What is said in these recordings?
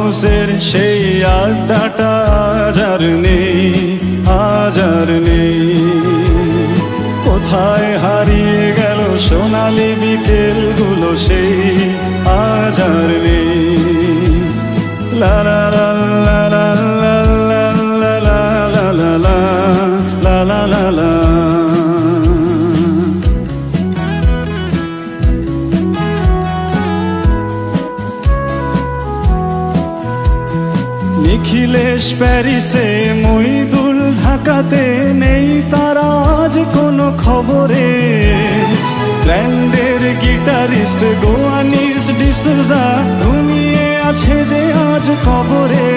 হাউসের সেই আড্ডাটা আজ আর নেই, আজ আর নেই। কোথায় হারিয়ে গেল সোনালি বিকেলগুলো সেই আজ আর নেই। লা লা লা লা লা লা লা লা লা লা লা লা লা লা। নিখিলেশ প্যারিসে, মইদুল ঢাকাতে, নেই তারা আজ কোনো খবরে। ব্র্যান্ডের গিটারিস্ট গোয়ানিস ডিসুজা ঘুমিয়ে আছে যে আজ কবরে।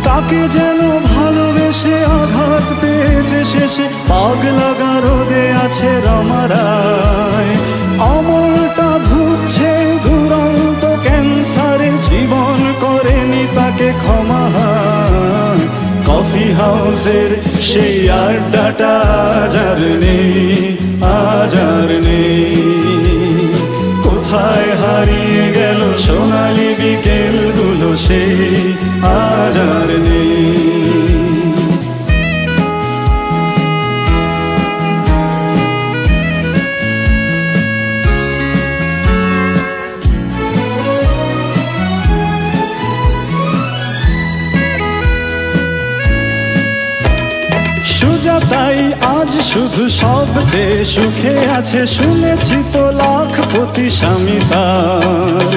কাকে যেন ভালোবেসে আঘাত পেয়েছে শেষে, পাগলা গারদে আছে রমারায়। অমরটা ধুচ্ছে দুরন্ত ক্যান্সারে, জীবন করেনি তাকে ক্ষমা। কফি হাউসের সেই আড্ডাটা আজ আর নেই, আজ আর নেই। কোথায় হারিয়ে গেল সোনালি বিকেলগুলো সেই আজ আর নেই। সুজাতাই আজ শুধু সবচেয়ে সুখে আছে, শুনেছি তো লাখপতি স্বামী তার।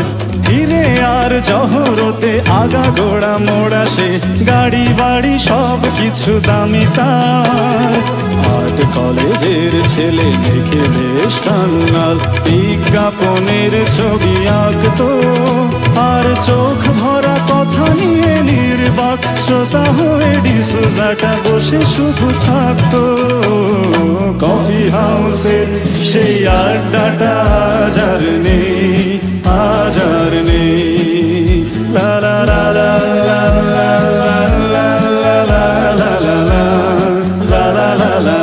হিরে আর জহরতে আগাগোড়া মোড়া সে, গাড়ি বাড়ি সব কিছু দামি তার। আর্ট কলেজের ছেলে নিখিলেশ সান্যাল বিজ্ঞাপনের ছবি আঁকতো, আর চোখ ভরা কথা নিয়ে নির্বাক শ্রোতা হয়ে ডিসুজাটা বসে শুধু থাকতো। কফি হাউসের সেই আড্ডাটা আজ আর নেই, আজ আর নেই। লা লা লা লা লা লা লা লা লা লা লা লা লা লা লা।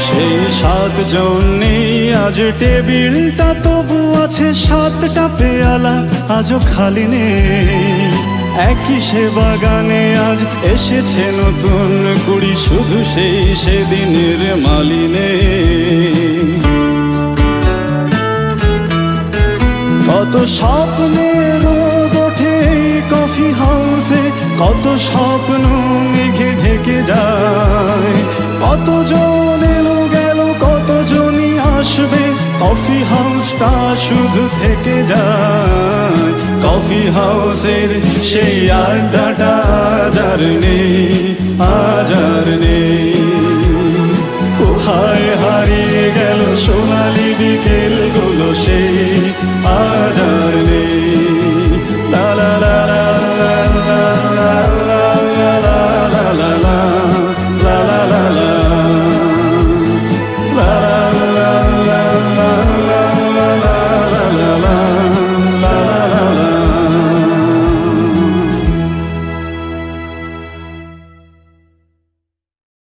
সেই 7 জন নেই আজ টেবিলটা, তবু আছে 7টা পেয়ালা আজও খালি নেই। একই সে বাগানে আজ এসেছে নতুন কুড়ি, শুধু সেই সেদিনের মালিনে। কত স্বপ্নের রোদ ওঠে এই কফি হাউসে, কত স্বপ্ন মেঘে ঢেকে যায়। কতজন এলো গেল, কতজনই আসবে, কফি হাউসটা শুধু থেকে যায়। কফি হাউসের সেই আড্ডাটা আজ আর নেই, আজ আর নেই। কোথায় হারিয়ে গেল সোনালি বিকেল